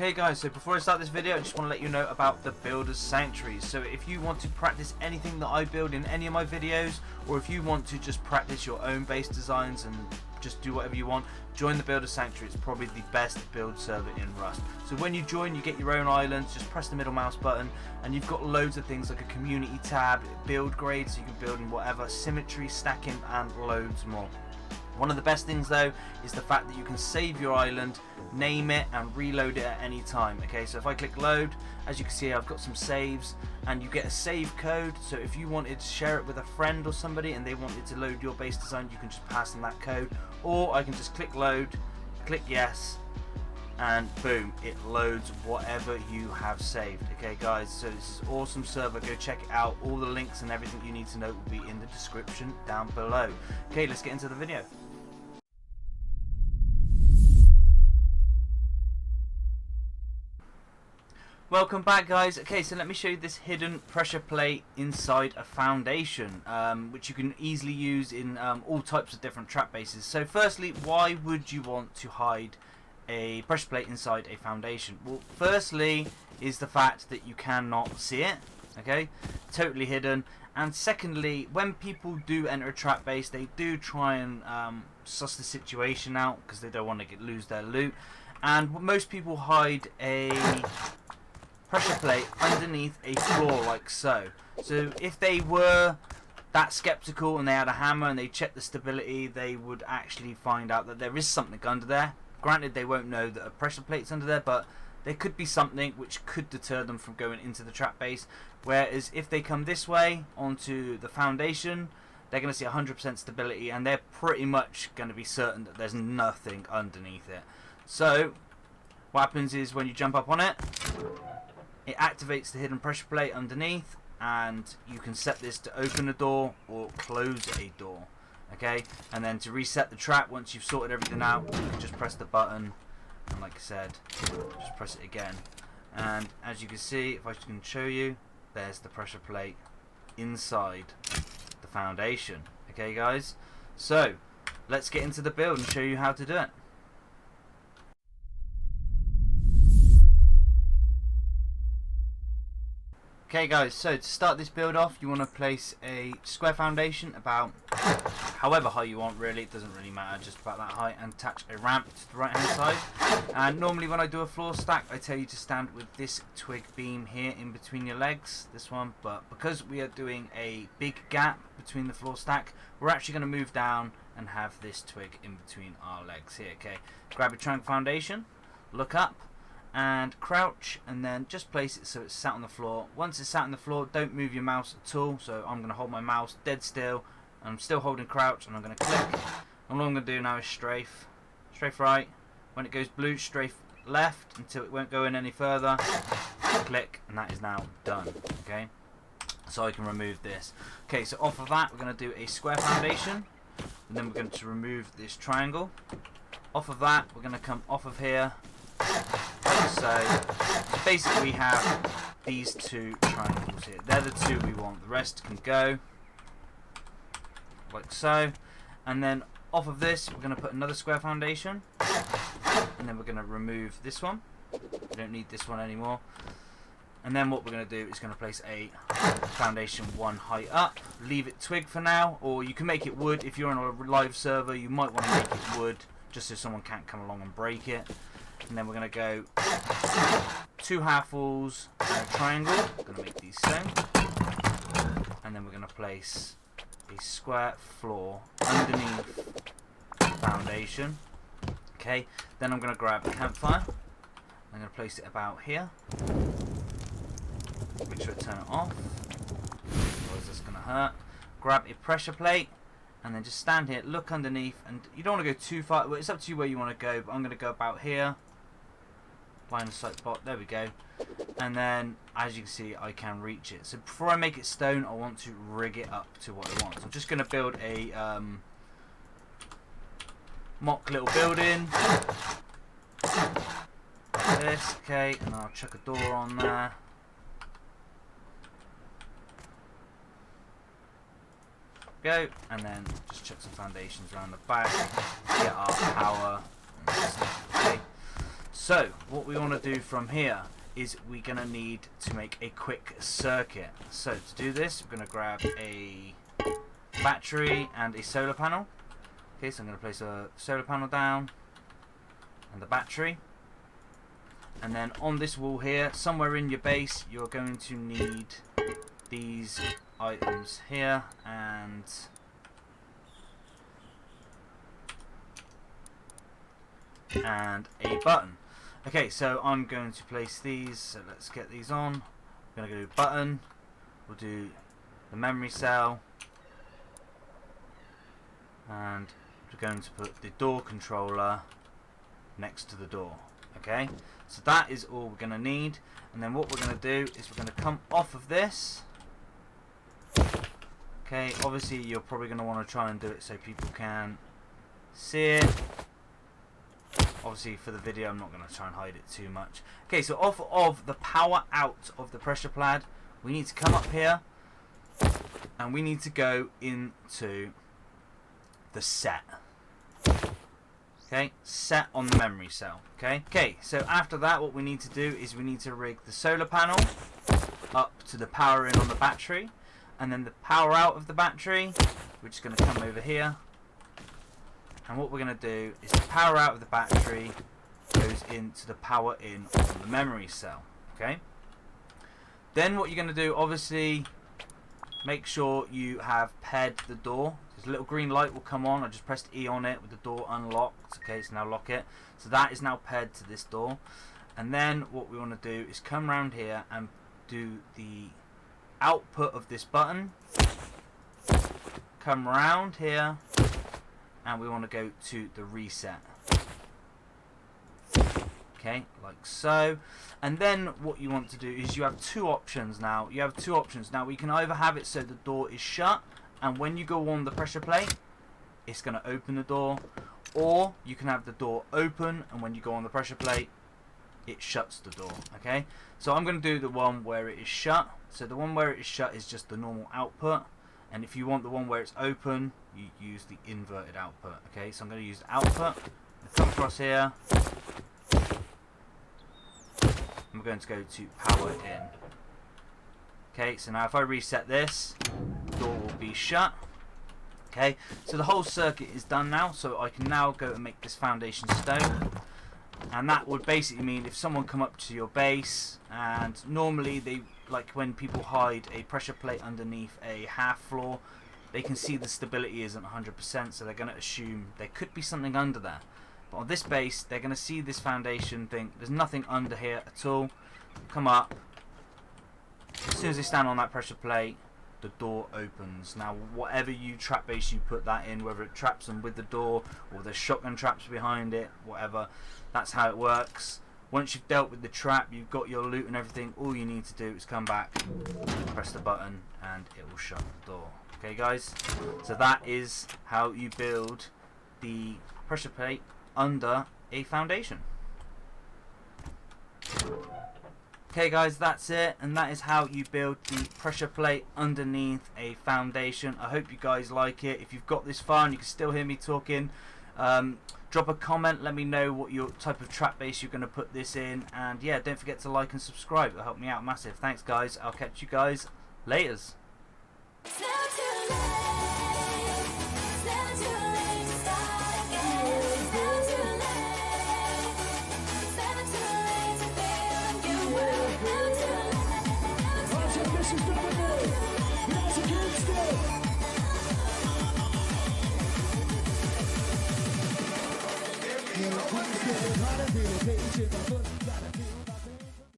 Okay guys, so before I start this video I just want to let you know about the Builder's Sanctuary. So if you want to practice anything that I build in any of my videos, or if you want to just practice your own base designs and just do whatever you want, join the Builder's Sanctuary. It's probably the best build server in Rust. So when you join, you get your own islands, just press the middle mouse button and you've got loads of things like a community tab, build grades so you can build in whatever, symmetry, stacking and loads more. One of the best things though is the fact that you can save your island, name it and reload it at any time. Okay, so if I click load, as you can see I've got some saves and you get a save code, so if you wanted to share it with a friend or somebody and they wanted to load your base design, you can just pass them that code, or I can just click load, click yes, and boom, it loads whatever you have saved. Okay guys, so this is awesome server, go check it out. All the links and everything you need to know will be in the description down below. Okay, let's get into the video. Welcome back guys. Okay, so let me show you this hidden pressure plate inside a foundation, which you can easily use in all types of different trap bases. So firstly, why would you want to hide a pressure plate inside a foundation? Well, firstly is the fact that you cannot see it, okay, totally hidden. And secondly, when people do enter a trap base, they do try and suss the situation out because they don't want to lose their loot, and most people hide a pressure plate underneath a floor like so. So if they were that skeptical and they had a hammer and they checked the stability, they would actually find out that there is something under there. Granted, they won't know that a pressure plate's under there, but there could be something which could deter them from going into the trap base. Whereas if they come this way onto the foundation, they're going to see 100% stability and they're pretty much going to be certain that there's nothing underneath it. So what happens is when you jump up on it, it activates the hidden pressure plate underneath, and you can set this to open a door or close a door. Okay, and then to reset the trap, once you've sorted everything out, you can just press the button, and like I said, just press it again. And as you can see, if I can show you, there's the pressure plate inside the foundation. Okay guys, so let's get into the build and show you how to do it. Okay guys, so to start this build off, you want to place a square foundation about however high you want, really, it doesn't really matter, just about that height, and attach a ramp to the right hand side. And normally when I do a floor stack, I tell you to stand with this twig beam here in between your legs, this one, but because we are doing a big gap between the floor stack, we're actually going to move down and have this twig in between our legs here. Okay, grab your trunk foundation, look up and crouch, and then just place it so it's sat on the floor. Once it's sat on the floor, don't move your mouse at all, so I'm going to hold my mouse dead still. I'm still holding crouch and I'm going to click. And all I'm going to do now is strafe right. When it goes blue, strafe left until it won't go in any further. Click, and that is now done. Okay, so I can remove this. Okay, so off of that we're going to do a square foundation, and then we're going to remove this triangle. Off of that we're going to come off of here. So basically we have these two triangles here. They're the two we want. The rest can go like so. And then off of this we're going to put another square foundation, and then we're going to remove this one. We don't need this one anymore. And then what we're going to do is going to place a foundation one height up. Leave it twig for now, or you can make it wood. If you're on a live server, you might want to make it wood just so someone can't come along and break it. And then we're going to go two half walls and a triangle. We're going to make these so. And then we're going to place a square floor underneath the foundation. Okay, then I'm going to grab a campfire. I'm going to place it about here. Make sure to turn it off, otherwise that's going to hurt. Grab a pressure plate, and then just stand here, look underneath, and you don't want to go too far. Well, it's up to you where you want to go, but I'm going to go about here. Line of sight spot, there we go. And then, as you can see, I can reach it. So before I make it stone, I want to rig it up to what I want. So I'm just going to build a mock little building. Like this, okay, and I'll chuck a door on there. Go, and then just chuck some foundations around the back, get our power and stuff. Okay. So what we want to do from here is we're going to need to make a quick circuit. So to do this, we're going to grab a battery and a solar panel. Okay, so I'm going to place a solar panel down and the battery. And then on this wall here, somewhere in your base, you're going to need these items here and a button. Okay, so I'm going to place these, so let's get these on. I'm going to go button, we'll do the memory cell, and we're going to put the door controller next to the door. Okay, so that is all we're going to need, and then what we're going to do is we're going to come off of this. Okay, obviously you're probably going to want to try and do it so people can see it. Obviously for the video I'm not going to try and hide it too much. Okay, so off of the power out of the pressure plate, we need to come up here and we need to go into the set. Okay, set on the memory cell. Okay, so after that what we need to do is we need to rig the solar panel up to the power in on the battery, and then the power out of the battery, we're just going to come over here. And what we're going to do is the power out of the battery goes into the power in on the memory cell. Okay. Then what you're going to do, obviously, make sure you have paired the door. This little green light will come on. I just pressed E on it with the door unlocked. Okay, so now lock it. So that is now paired to this door. And then what we want to do is come around here and do the output of this button. Come around here. And we want to go to the reset. Okay, like so. And then what you want to do is you have two options now. You have two options. Now we can either have it so the door is shut, and when you go on the pressure plate, it's going to open the door. Or you can have the door open, and when you go on the pressure plate, it shuts the door. Okay, so I'm going to do the one where it is shut. So the one where it is shut is just the normal output. And if you want the one where it's open, you use the inverted output. Okay, so I'm going to use the output. Come across here. I'm going to go to power in. Okay, so now if I reset this, the door will be shut. Okay, so the whole circuit is done now. So I can now go and make this foundation stone. And that would basically mean if someone come up to your base, and normally they, like when people hide a pressure plate underneath a half floor, they can see the stability isn't 100%, so they're going to assume there could be something under there. But on this base, they're going to see this foundation, think there's nothing under here at all. Come up. As soon as they stand on that pressure plate, the door opens. Now, whatever you trap base you put that in, whether it traps them with the door or there's shotgun traps behind it, whatever, that's how it works. Once you've dealt with the trap, you've got your loot and everything, all you need to do is come back, press the button, and it will shut the door. Okay guys, so that is how you build the pressure plate under a foundation. Okay guys, that's it, and that is how you build the pressure plate underneath a foundation. I hope you guys like it. If you've got this far and you can still hear me talking, drop a comment, let me know what your type of trap base you're going to put this in, and yeah, don't forget to like and subscribe, it'll help me out massive. Thanks guys, I'll catch you guys laters. Quick,